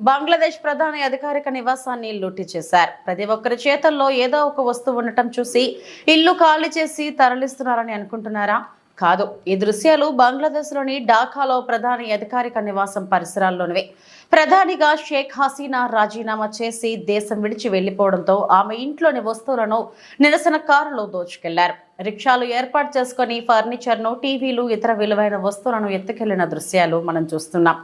బంగ్లాదేశ్ ప్రధాని అధికారిక నివాసాన్ని లూటీ చేశారు. ప్రతి ఒక్కరి చేతుల్లో ఏదో ఒక వస్తువు ఉండటం చూసి ఇల్లు ఖాళీ చేసి తరలిస్తున్నారని అనుకుంటున్నారా? కాదు. ఈ దృశ్యాలు బంగ్లాదేశ్లోని ఢాకాలో ప్రధాని అధికారిక నివాసం పరిసరాల్లోనివే. ప్రధానిగా షేక్ హసీనా రాజీనామా చేసి దేశం విడిచి వెళ్లిపోవడంతో ఆమె ఇంట్లోని వస్తువులను నిరసనకారులు దోచుకెళ్లారు. రిక్షాలు ఏర్పాటు చేసుకుని ఫర్నిచర్ను, టీవీలు, ఇతర విలువైన వస్తువులను ఎత్తుకెళ్లిన దృశ్యాలు మనం చూస్తున్నాం.